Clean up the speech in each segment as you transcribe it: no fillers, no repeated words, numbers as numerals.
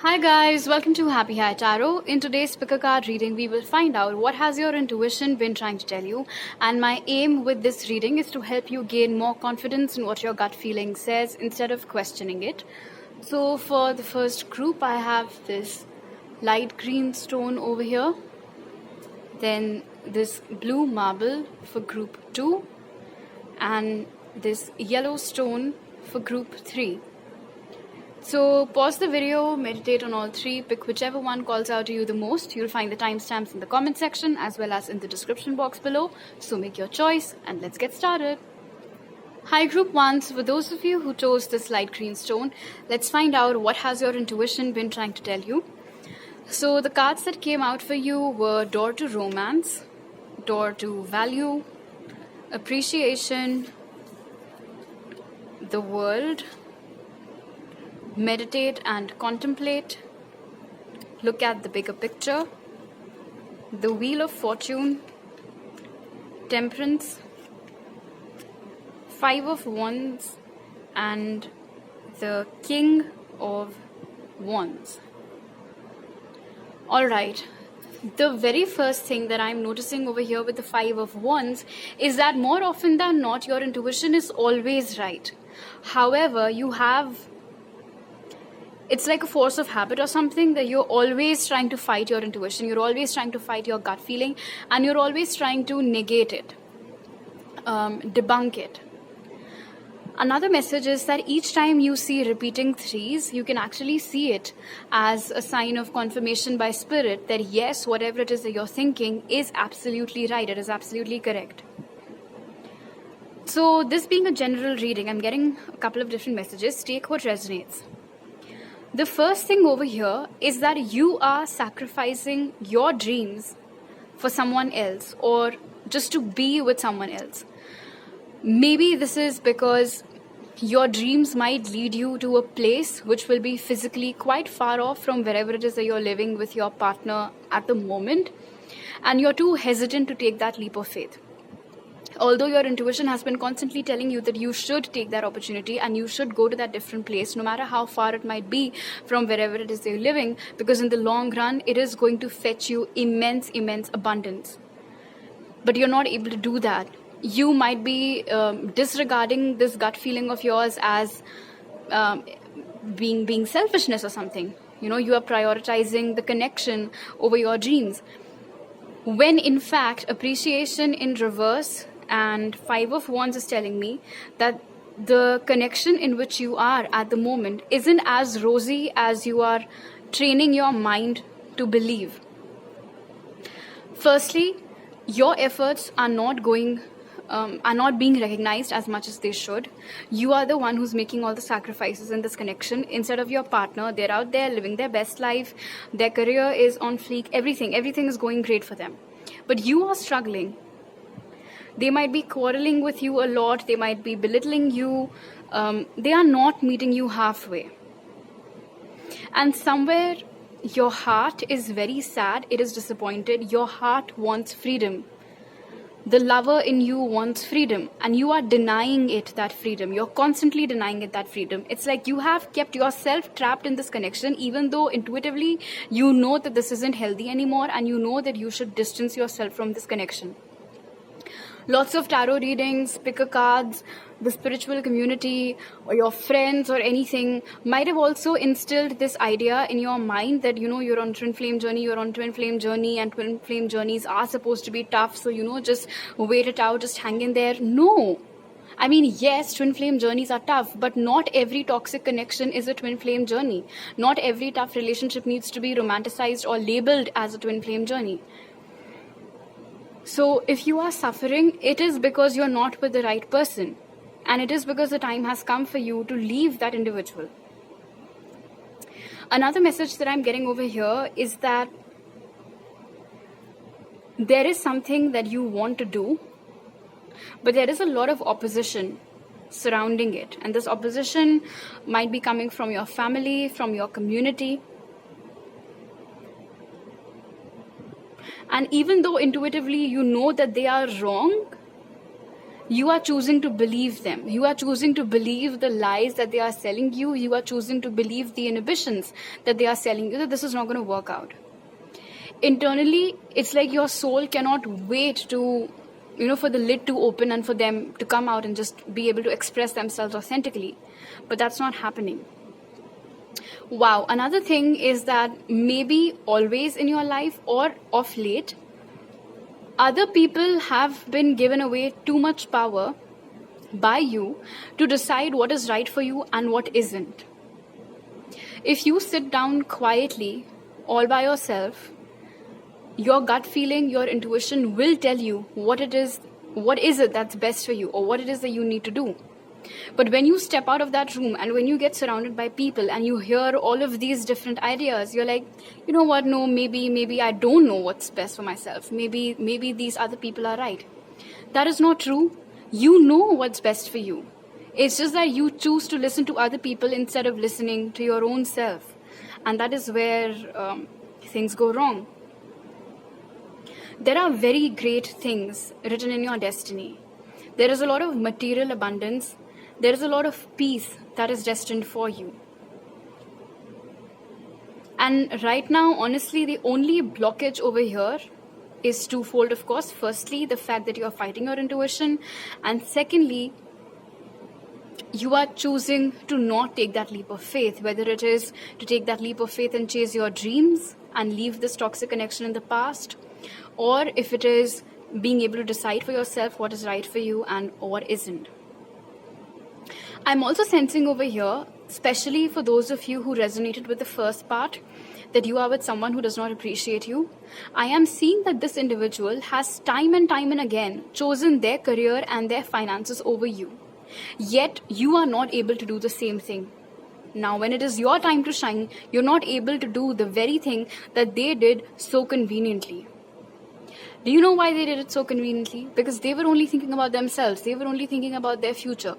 Hi guys, welcome to Happy High Tarot. In today's pickacard reading, we will find out what has your intuition been trying to tell you. And my aim with this reading is to help you gain more confidence in what your gut feeling says instead of questioning it. So for the first group, I have this light green stone over here. Then this blue marble for group 2. And this yellow stone for group 3. So pause the video, meditate on all three, pick whichever one calls out to you the most. You'll find the timestamps in the comment section as well as in the description box below. So make your choice and let's get started. Hi group 1, so for those of you who chose this light green stone, let's find out what has your intuition been trying to tell you. So the cards that came out for you were door to romance, door to value, appreciation, the world, meditate and contemplate, look at the bigger picture, the wheel of fortune, temperance, 5 of wands, and the king of wands. Alright, the very first thing that I'm noticing over here with the 5 of wands is that more often than not your intuition is always right. However, it's like a force of habit or something that you're always trying to fight your intuition, you're always trying to fight your gut feeling, and you're always trying to negate it, debunk it. Another message is that each time you see repeating 3s, you can actually see it as a sign of confirmation by spirit that yes, whatever it is that you're thinking is absolutely right, it is absolutely correct. So this being a general reading, I'm getting a couple of different messages. Take what resonates. The first thing over here is that you are sacrificing your dreams for someone else or just to be with someone else. Maybe this is because your dreams might lead you to a place which will be physically quite far off from wherever it is that you're living with your partner at the moment, and you're too hesitant to take that leap of faith. Although your intuition has been constantly telling you that you should take that opportunity and you should go to that different place, no matter how far it might be from wherever it is that you're living, because in the long run, it is going to fetch you immense abundance. But you're not able to do that. You might be disregarding this gut feeling of yours as being selfishness or something. You know, you are prioritizing the connection over your dreams. When in fact, appreciation in reverse and 5 of wands is telling me that the connection in which you are at the moment isn't as rosy as you are training your mind to believe. Firstly, your efforts are not being recognized as much as they should. You are the one who's making all the sacrifices in this connection instead of your partner. They're out there living their best life. Their career is on fleek. Everything is going great for them. But you are struggling. They might be quarreling with you a lot. They might be belittling you. They are not meeting you halfway. And somewhere your heart is very sad. It is disappointed. Your heart wants freedom. The lover in you wants freedom, and you are denying it that freedom. You're constantly denying it that freedom. It's like you have kept yourself trapped in this connection, even though intuitively you know that this isn't healthy anymore and you know that you should distance yourself from this connection. Lots of tarot readings, picker cards, the spiritual community, or your friends or anything might have also instilled this idea in your mind that, you know, you're on twin flame journey, and twin flame journeys are supposed to be tough. So, you know, just wait it out, just hang in there. No. I mean, yes, twin flame journeys are tough, but not every toxic connection is a twin flame journey. Not every tough relationship needs to be romanticized or labeled as a twin flame journey. So if you are suffering, it is because you're not with the right person. And it is because the time has come for you to leave that individual. Another message that I'm getting over here is that there is something that you want to do, but there is a lot of opposition surrounding it. And this opposition might be coming from your family, from your community. And even though intuitively you know that they are wrong, You are choosing to believe them. You are choosing to believe the lies that they are selling you. You are choosing to believe the inhibitions that they are selling you, that this is not going to work out. Internally, it's like your soul cannot wait to, for the lid to open and for them to come out and just be able to express themselves authentically. But that's not happening. Wow. Another thing is that maybe always in your life or of late, other people have been given away too much power by you to decide what is right for you and what isn't. If you sit down quietly, all by yourself, your gut feeling, your intuition will tell you what is it that's best for you, or what it is that you need to do. But when you step out of that room and when you get surrounded by people and you hear all of these different ideas, you're like, you know what, no, maybe I don't know what's best for myself. Maybe these other people are right. That is not true. You know what's best for you. It's just that you choose to listen to other people instead of listening to your own self. And that is where things go wrong. There are very great things written in your destiny. There is a lot of material abundance. There is a lot of peace that is destined for you. And right now, honestly, the only blockage over here is twofold, of course. Firstly, the fact that you are fighting your intuition. And secondly, you are choosing to not take that leap of faith, whether it is to take that leap of faith and chase your dreams and leave this toxic connection in the past, or if it is being able to decide for yourself what is right for you and what isn't. I'm also sensing over here, especially for those of you who resonated with the first part, that you are with someone who does not appreciate you. I am seeing that this individual has time and again chosen their career and their finances over you. Yet you are not able to do the same thing. Now, when it is your time to shine, you're not able to do the very thing that they did so conveniently. Do you know why they did it so conveniently? Because they were only thinking about themselves. They were only thinking about their future.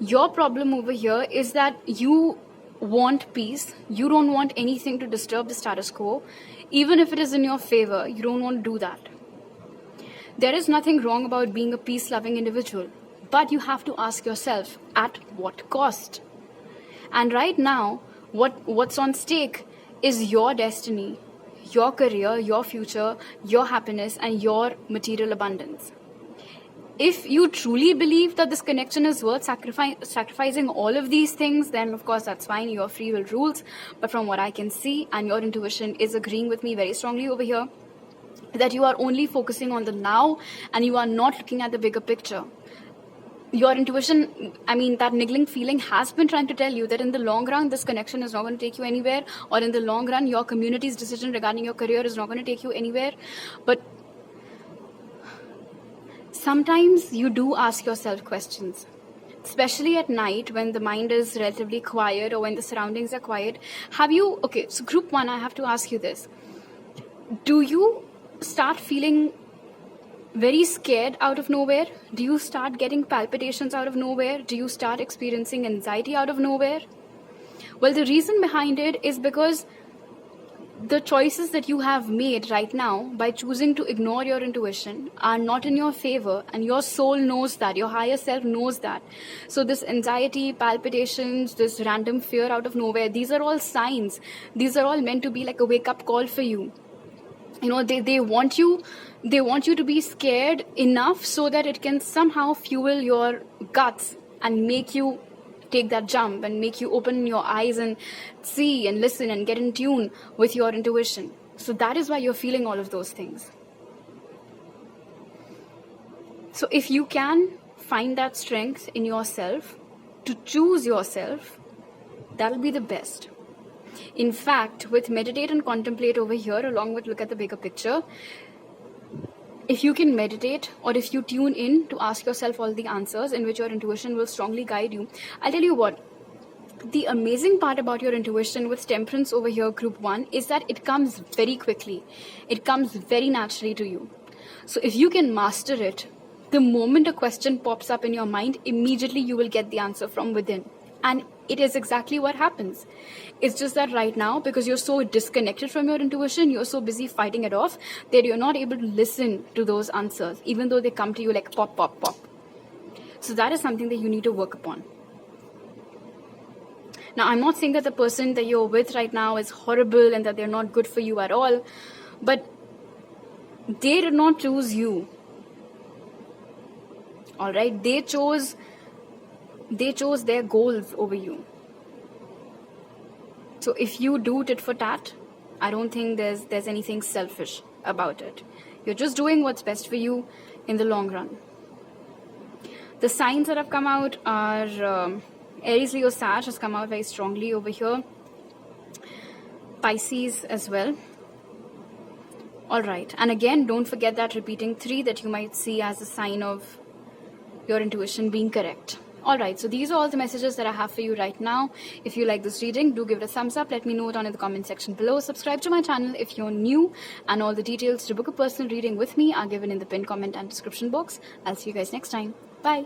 Your problem over here is that you want peace. You don't want anything to disturb the status quo. Even if it is in your favor, you don't want to do that. There is nothing wrong about being a peace-loving individual. But you have to ask yourself, at what cost? And right now, what's on stake is your destiny, your career, your future, your happiness, and your material abundance. If you truly believe that this connection is worth sacrificing all of these things, then of course that's fine, your free will rules. But from what I can see, and your intuition is agreeing with me very strongly over here, that you are only focusing on the now and you are not looking at the bigger picture. Your intuition, that niggling feeling has been trying to tell you that in the long run, this connection is not going to take you anywhere, or in the long run, your community's decision regarding your career is not going to take you anywhere. But sometimes you do ask yourself questions, especially at night when the mind is relatively quiet or when the surroundings are quiet. So group one, I have to ask you this. Do you start feeling very scared out of nowhere? Do you start getting palpitations out of nowhere? Do you start experiencing anxiety out of nowhere? Well, the reason behind it is because the choices that you have made right now by choosing to ignore your intuition are not in your favor, and your soul knows that, your higher self knows that. So this anxiety, palpitations, this random fear out of nowhere, these are all signs. These are all meant to be like a wake-up call for you. They want you to be scared enough so that it can somehow fuel your guts and make you take that jump and make you open your eyes and see and listen and get in tune with your intuition. So that is why you're feeling all of those things. So if you can find that strength in yourself to choose yourself, that'll be the best. In fact, with meditate and contemplate over here, along with look at the bigger picture, if you can meditate or if you tune in to ask yourself all the answers in which your intuition will strongly guide you, I'll tell you what, the amazing part about your intuition with temperance over here, group one, is that it comes very quickly. It comes very naturally to you. So if you can master it, the moment a question pops up in your mind, immediately you will get the answer from within. And it is exactly what happens. It's just that right now, because you're so disconnected from your intuition, you're so busy fighting it off, that you're not able to listen to those answers, even though they come to you like pop, pop, pop. So that is something that you need to work upon. Now, I'm not saying that the person that you're with right now is horrible and that they're not good for you at all, but they did not choose you. All right, they chose their goals over you. So if you do tit for tat, I don't think there's anything selfish about it. You're just doing what's best for you in the long run. The signs that have come out are Aries, Leo, Sag has come out very strongly over here. Pisces as well. All right, and again, don't forget that repeating 3 that you might see as a sign of your intuition being correct. Alright, so these are all the messages that I have for you right now. If you like this reading, do give it a thumbs up. Let me know it down in the comment section below. Subscribe to my channel if you're new, and all the details to book a personal reading with me are given in the pinned comment and description box. I'll see you guys next time. Bye.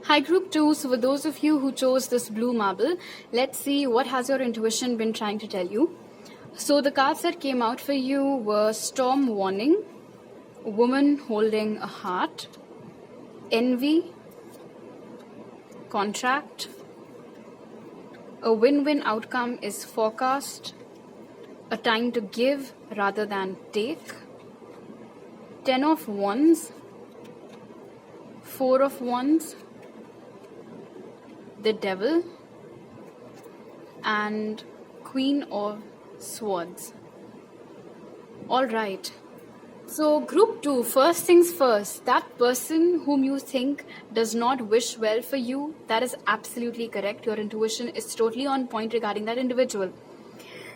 Hi Group 2, so for those of you who chose this blue marble, let's see what has your intuition been trying to tell you. So the cards that came out for you were Storm Warning, Woman Holding a Heart, Envy, Contract, a win-win outcome is forecast, a time to give rather than take, 10 of Wands, 4 of Wands, the Devil, and Queen of Swords. Alright. So Group 2, first things first, that person whom you think does not wish well for you, that is absolutely correct. Your intuition is totally on point regarding that individual.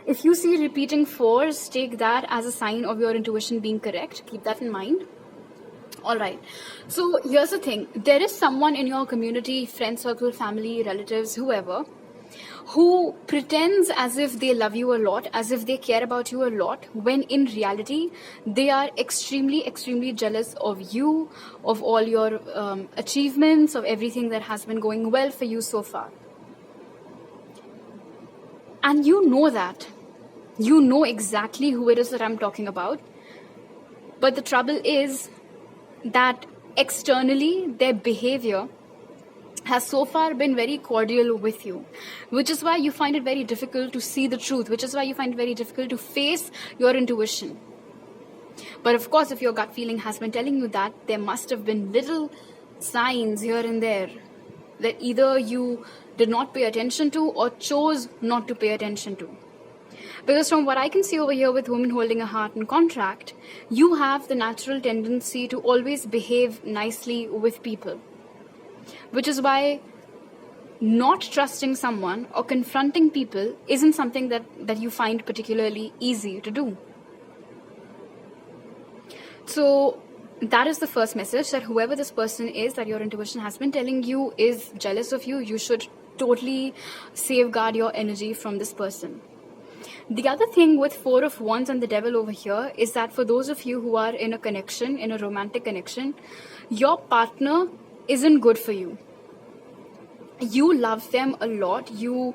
If you see repeating 4s, take that as a sign of your intuition being correct. Keep that in mind. Alright, so here's the thing. There is someone in your community, friend circle, family, relatives, whoever, who pretends as if they love you a lot, as if they care about you a lot, when in reality, they are extremely, extremely jealous of you, of all your achievements, of everything that has been going well for you so far. And you know that. You know exactly who it is that I'm talking about. But the trouble is that externally, their behavior has so far been very cordial with you, which is why you find it very difficult to see the truth, which is why you find it very difficult to face your intuition. But of course, if your gut feeling has been telling you that, there must have been little signs here and there that either you did not pay attention to or chose not to pay attention to. Because from what I can see over here with Woman Holding a Heart and Contract, you have the natural tendency to always behave nicely with people. Which is why not trusting someone or confronting people isn't something that you find particularly easy to do. So that is the first message, that whoever this person is that your intuition has been telling you is jealous of you, you should totally safeguard your energy from this person. The other thing with 4 of Wands and the Devil over here is that for those of you who are in a connection, in a romantic connection, your partner isn't good for you. You love them a lot, you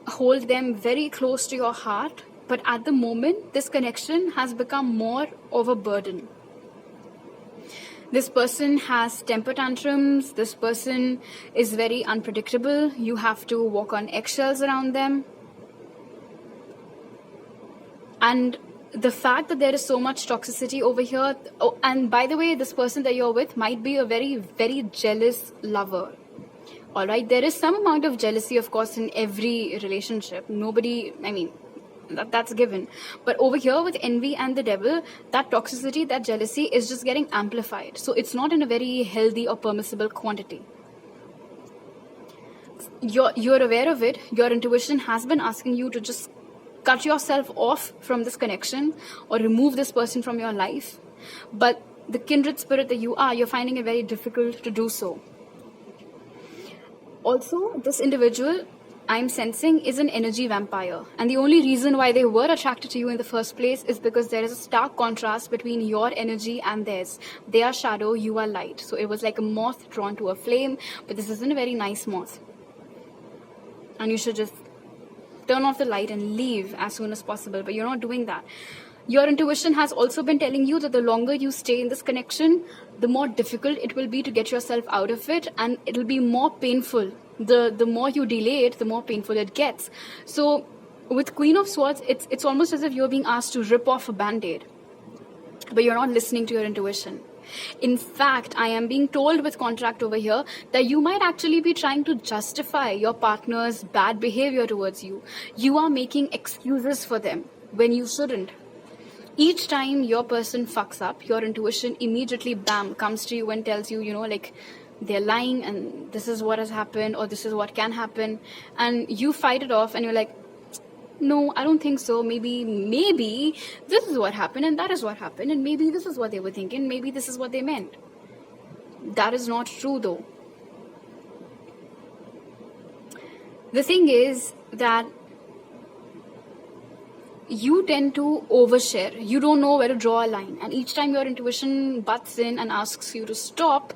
hold them very close to your heart, but at the moment, this connection has become more of a burden. This person has temper tantrums, this person is very unpredictable, you have to walk on eggshells around them. And the fact that there is so much toxicity over here, oh, and by the way, this person that you're with might be a very, very jealous lover. Alright, there is some amount of jealousy, of course, in every relationship. Nobody, I mean, that's given. But over here with envy and the devil, that toxicity, that jealousy is just getting amplified. So it's not in a very healthy or permissible quantity. You're aware of it. Your intuition has been asking you to just cut yourself off from this connection or remove this person from your life. But the kindred spirit that you are, you're finding it very difficult to do so. Also, this individual, I'm sensing, is an energy vampire. And the only reason why they were attracted to you in the first place is because there is a stark contrast between your energy and theirs. They are shadow, you are light. So it was like a moth drawn to a flame, but this isn't a very nice moth. And you should just turn off the light and leave as soon as possible, but you're not doing that. Your intuition has also been telling you that the longer you stay in this connection, the more difficult it will be to get yourself out of it, and it'll be more painful. The more you delay it, the more painful it gets. So with Queen of Swords, it's almost as if you're being asked to rip off a band-aid, but you're not listening to your intuition. In fact, I am being told with contract over here that you might actually be trying to justify your partner's bad behavior towards you. You are making excuses for them when you shouldn't. Each time your person fucks up, your intuition immediately, bam, comes to you and tells you, like, they're lying and this is what has happened, or this is what can happen. And you fight it off and you're like, no, I don't think so. Maybe this is what happened and that is what happened, and maybe this is what they were thinking, maybe this is what they meant. That is not true though. The thing is that you tend to overshare. You don't know where to draw a line, and each time your intuition butts in and asks you to stop,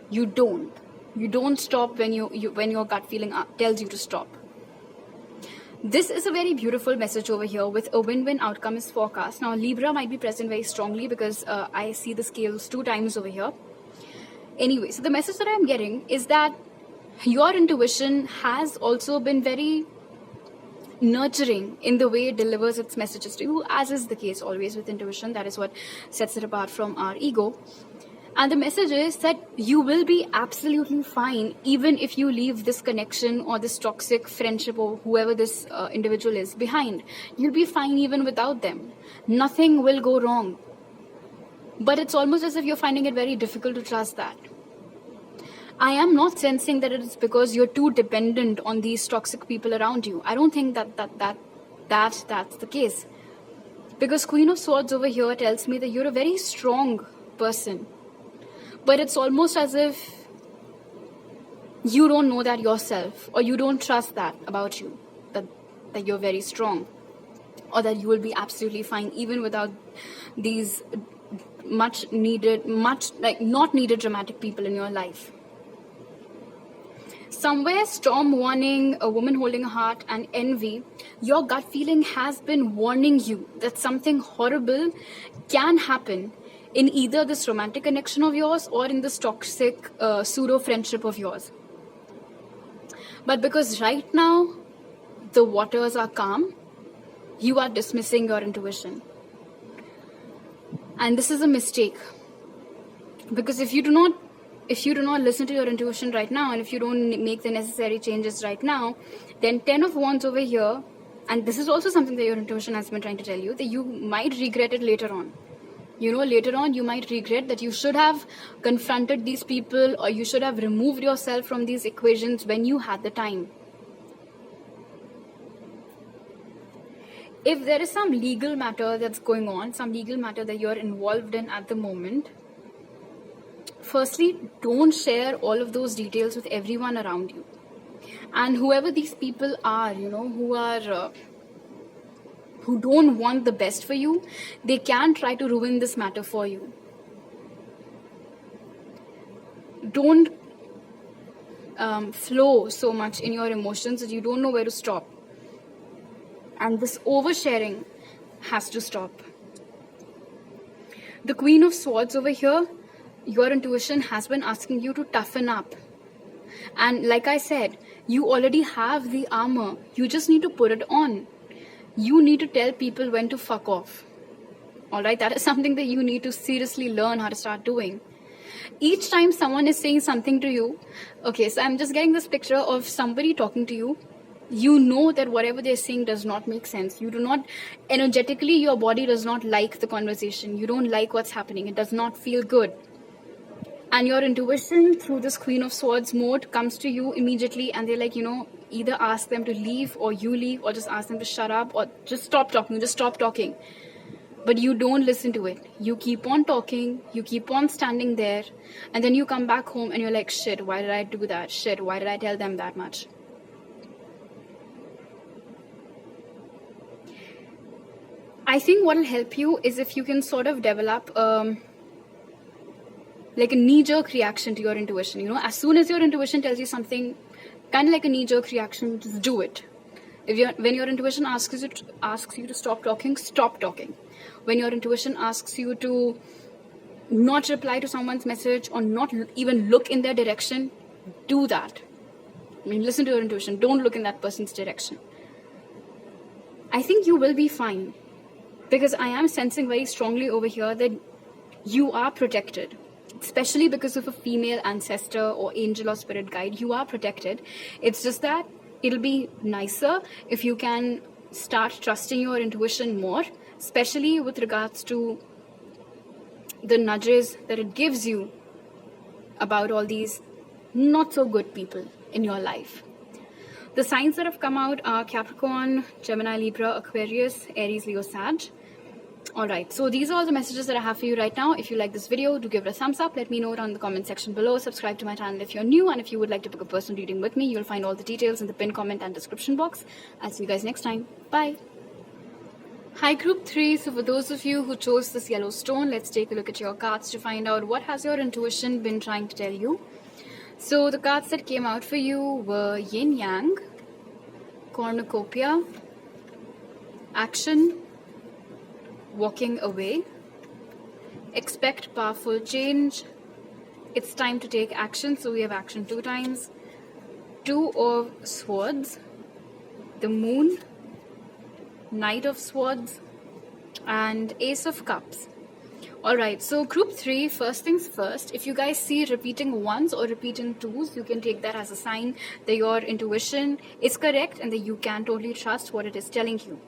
you don't. You don't stop when your gut feeling tells you to stop. This is a very beautiful message over here with a win-win outcome is forecast. Now, Libra might be present very strongly because I see the scales 2 times over here. Anyway, so the message that I'm getting is that your intuition has also been very nurturing in the way it delivers its messages to you, as is the case always with intuition. That is what sets it apart from our ego. And the message is that you will be absolutely fine even if you leave this connection or this toxic friendship or whoever this individual is behind. You'll be fine even without them. Nothing will go wrong. But it's almost as if you're finding it very difficult to trust that. I am not sensing that it is because you're too dependent on these toxic people around you. I don't think that's the case. Because Queen of Swords over here tells me that you're a very strong person. But it's almost as if you don't know that yourself, or you don't trust that about you, that you're very strong, or that you will be absolutely fine even without these not needed dramatic people in your life. Somewhere, storm warning, a woman holding a heart, and envy, your gut feeling has been warning you that something horrible can happen in either this romantic connection of yours or in this toxic pseudo friendship of yours. But because right now the waters are calm, you are dismissing your intuition. And this is a mistake. Because if you do not listen to your intuition right now, and if you don't make the necessary changes right now, then 10 of Wands over here, and this is also something that your intuition has been trying to tell you, that you might regret it later on. Later on you might regret that you should have confronted these people, or you should have removed yourself from these equations when you had the time. If there is some legal matter that's going on, some legal matter that you're involved in at the moment, firstly, don't share all of those details with everyone around you. And whoever these people are, who don't want the best for you, they can try to ruin this matter for you. Don't flow so much in your emotions that you don't know where to stop. And this oversharing has to stop. The Queen of Swords over here, your intuition has been asking you to toughen up. And like I said, you already have the armor. You just need to put it on. You need to tell people when to fuck off. Alright, that is something that you need to seriously learn how to start doing. Each time someone is saying something to you, okay, so I'm just getting this picture of somebody talking to you. You know that whatever they're saying does not make sense. You do not, energetically, your body does not like the conversation. You don't like what's happening. It does not feel good. And your intuition through this Queen of Swords mode comes to you immediately, and they're like, either ask them to leave, or you leave, or just ask them to shut up, or just stop talking. But you don't listen to it. You keep on talking, you keep on standing there, and then you come back home and you're like, shit, why did I do that? Shit, why did I tell them that much? I think what will help you is if you can sort of develop like a knee-jerk reaction to your intuition. As soon as your intuition tells you something, kind of like a knee-jerk reaction, just do it. When your intuition asks you to stop talking, stop talking. When your intuition asks you to not reply to someone's message or not even look in their direction, do that. I mean, listen to your intuition. Don't look in that person's direction. I think you will be fine, because I am sensing very strongly over here that you are protected, especially because of a female ancestor or angel or spirit guide. You are protected. It's just that it'll be nicer if you can start trusting your intuition more, especially with regards to the nudges that it gives you about all these not so good people in your life. The signs that have come out are Capricorn, Gemini, Libra, Aquarius, Aries, Leo, Sag. Alright, so these are all the messages that I have for you right now. If you like this video, do give it a thumbs up. Let me know it on the comment section below. Subscribe to my channel if you're new, and if you would like to book a personal reading with me, you'll find all the details in the pinned comment and description box. I'll see you guys next time. Bye. Hi group 3, so for those of you who chose this yellow stone, let's take a look at your cards to find out what has your intuition been trying to tell you. So the cards that came out for you were Yin Yang, Cornucopia, Action, Walking Away, Expect Powerful Change, It's Time to Take Action, so we have action 2 times, Two of Swords, the Moon, Knight of Swords, and Ace of Cups. Alright, so group 3, first things first, if you guys see repeating ones or repeating twos, you can take that as a sign that your intuition is correct and that you can totally trust what it is telling you.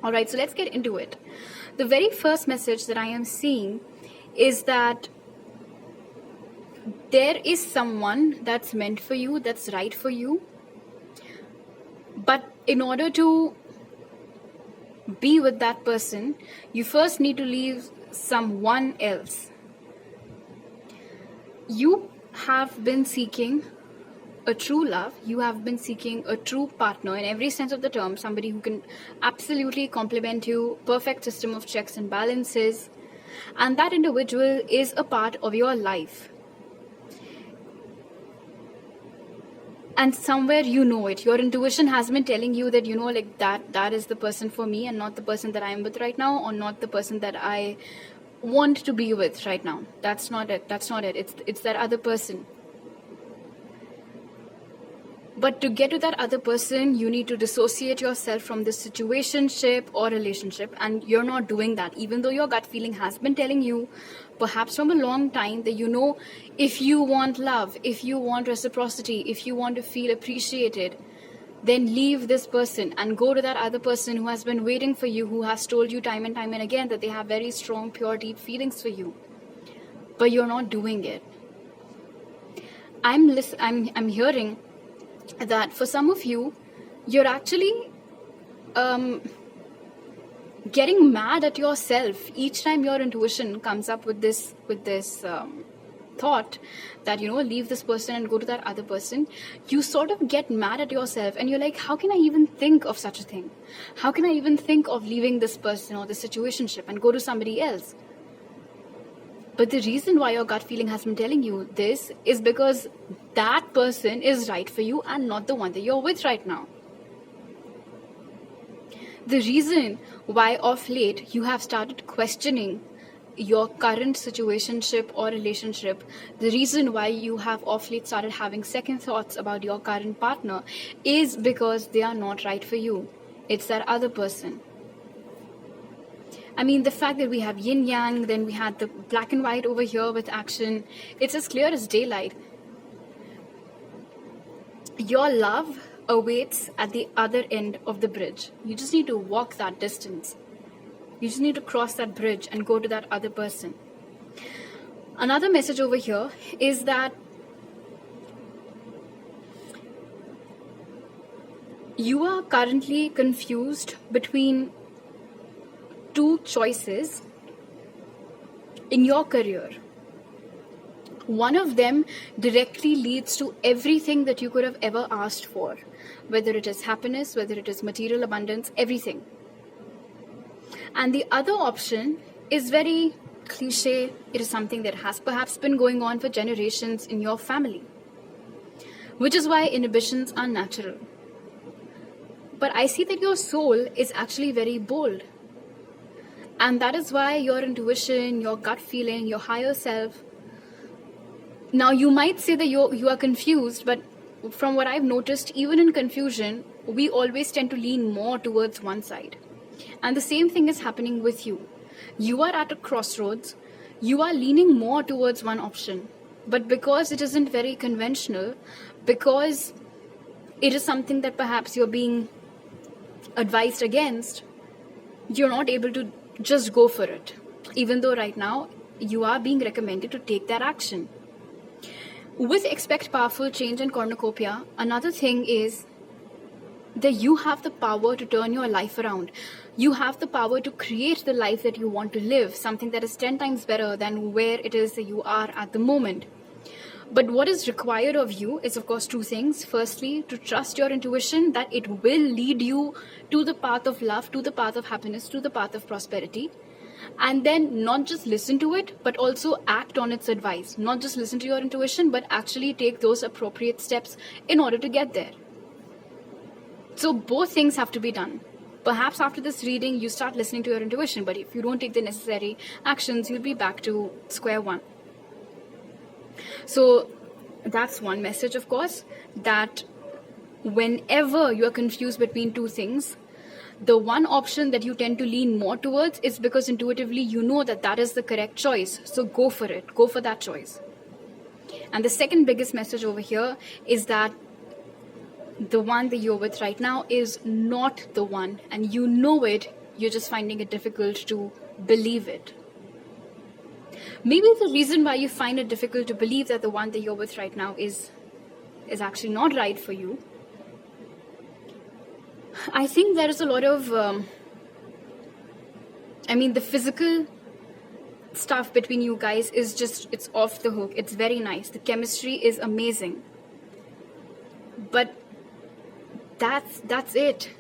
Alright, so let's get into it. The very first message that I am seeing is that there is someone that's meant for you, that's right for you, but in order to be with that person, you first need to leave someone else. You have been seeking a true love. You have been seeking a true partner in every sense of the term, somebody who can absolutely complement you, perfect system of checks and balances, and that individual is a part of your life. And somewhere you know it. Your intuition has been telling you that, you know, like that is the person for me and not the person that I am with right now, or not the person that I want to be with right now. That's not it. That's not it. It's that other person. But to get to that other person, you need to dissociate yourself from this situationship or relationship, and you're not doing that, even though your gut feeling has been telling you, perhaps from a long time, that you know, if you want love, if you want reciprocity, if you want to feel appreciated, then leave this person and go to that other person who has been waiting for you, who has told you time and time and again that they have very strong, pure, deep feelings for you. But you're not doing it. I'm hearing that for some of you, you're actually getting mad at yourself each time your intuition comes up with this thought that, you know, leave this person and go to that other person. You sort of get mad at yourself and you're like, how can I even think of such a thing? How can I even think of leaving this person or this situationship and go to somebody else? But the reason why your gut feeling has been telling you this is because that person is right for you and not the one that you're with right now. The reason why of late you have started questioning your current situationship or relationship, the reason why you have of late started having second thoughts about your current partner, is because they are not right for you. It's that other person. I mean, the fact that we have yin yang, then we had the black and white over here with action, it's as clear as daylight. Your love awaits at the other end of the bridge. You just need to walk that distance. You just need to cross that bridge and go to that other person. Another message over here is that you are currently confused between two choices in your career. One of them directly leads to everything that you could have ever asked for, whether it is happiness, whether it is material abundance, everything. And the other option is very cliche. It is something that has perhaps been going on for generations in your family, which is why inhibitions are natural. But I see that your soul is actually very bold. And that is why your intuition, your gut feeling, your higher self. Now, you might say that you are confused, but from what I've noticed, even in confusion, we always tend to lean more towards one side. And the same thing is happening with you. You are at a crossroads. You are leaning more towards one option. But because it isn't very conventional, because it is something that perhaps you're being advised against, you're not able to just go for it. Even though right now, you are being recommended to take that action. With expect powerful change and cornucopia, another thing is that you have the power to turn your life around. You have the power to create the life that you want to live, something that is 10 times better than where it is that you are at the moment. But what is required of you is, of course, two things. Firstly, to trust your intuition that it will lead you to the path of love, to the path of happiness, to the path of prosperity. And then not just listen to it, but also act on its advice. Not just listen to your intuition, but actually take those appropriate steps in order to get there. So both things have to be done. Perhaps after this reading, you start listening to your intuition, but if you don't take the necessary actions, you'll be back to square one. So that's one message, of course, that whenever you are confused between two things, the one option that you tend to lean more towards is because intuitively you know that that is the correct choice. So go for it. Go for that choice. And the second biggest message over here is that the one that you're with right now is not the one, and you know it. You're just finding it difficult to believe it. Maybe the reason why you find it difficult to believe that the one that you're with right now is actually not right for you, I think there is a lot of, the physical stuff between you guys is just, it's off the hook. It's very nice. The chemistry is amazing. But that's it.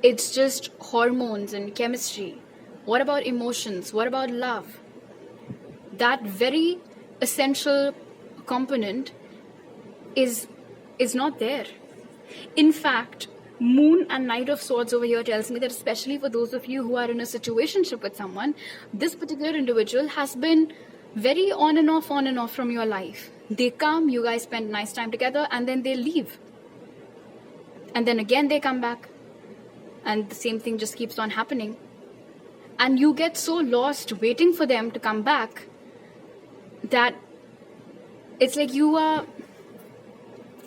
It's just hormones and chemistry. What about emotions? What about love? That very essential component is not there. In fact, Moon and Knight of Swords over here tells me that especially for those of you who are in a situationship with someone, this particular individual has been very on and off from your life. They come, you guys spend nice time together, and then they leave. And then again they come back. And the same thing just keeps on happening. And you get so lost waiting for them to come back that it's like you are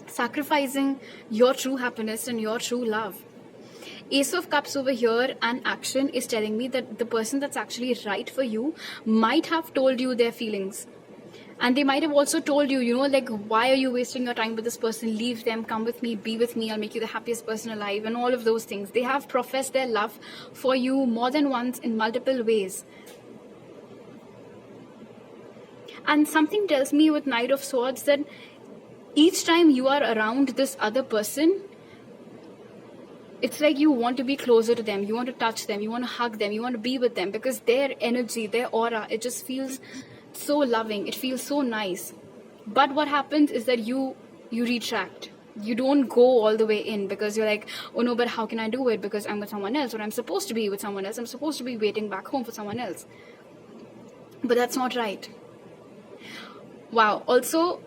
sacrificing your true happiness and your true love. Ace of Cups over here and action is telling me that the person that's actually right for you might have told you their feelings. And they might have also told you, why are you wasting your time with this person? Leave them, come with me, be with me, I'll make you the happiest person alive, and all of those things. They have professed their love for you more than once in multiple ways. And something tells me with Knight of Swords that each time you are around this other person, it's like you want to be closer to them, you want to touch them, you want to hug them, you want to be with them, because their energy, their aura, it just feels so loving, it feels so nice. But what happens is that you retract. You don't go all the way in because you're like, oh no, but how can I do it? Because I'm with someone else, or I'm supposed to be with someone else. I'm supposed to be waiting back home for someone else. But that's not right. Wow. Also,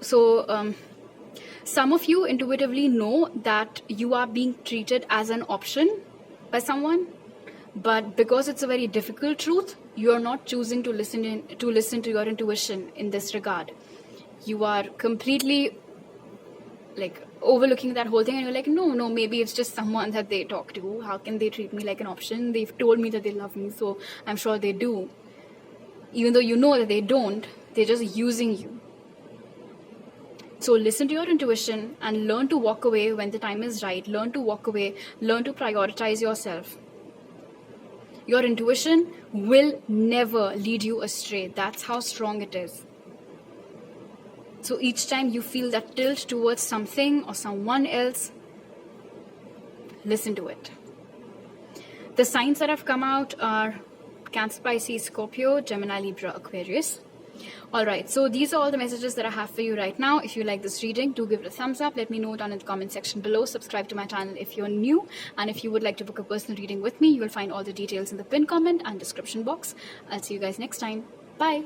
some of you intuitively know that you are being treated as an option by someone, but because it's a very difficult truth, you are not choosing to listen to your intuition in this regard. You are completely overlooking that whole thing, and you're like, no, maybe it's just someone that they talk to. How can they treat me like an option? They've told me that they love me, so I'm sure they do. Even though you know that they don't, they're just using you. So listen to your intuition and learn to walk away when the time is right. Learn to walk away. Learn to prioritize yourself. Your intuition will never lead you astray. That's how strong it is. So each time you feel that tilt towards something or someone else, listen to it. The signs that have come out are Cancer, Pisces, Scorpio, Gemini, Libra, Aquarius. Alright, so these are all the messages that I have for you right now. If you like this reading, do give it a thumbs up. Let me know down in the comment section below. Subscribe to my channel if you're new. And if you would like to book a personal reading with me, you will find all the details in the pinned comment and description box. I'll see you guys next time. Bye.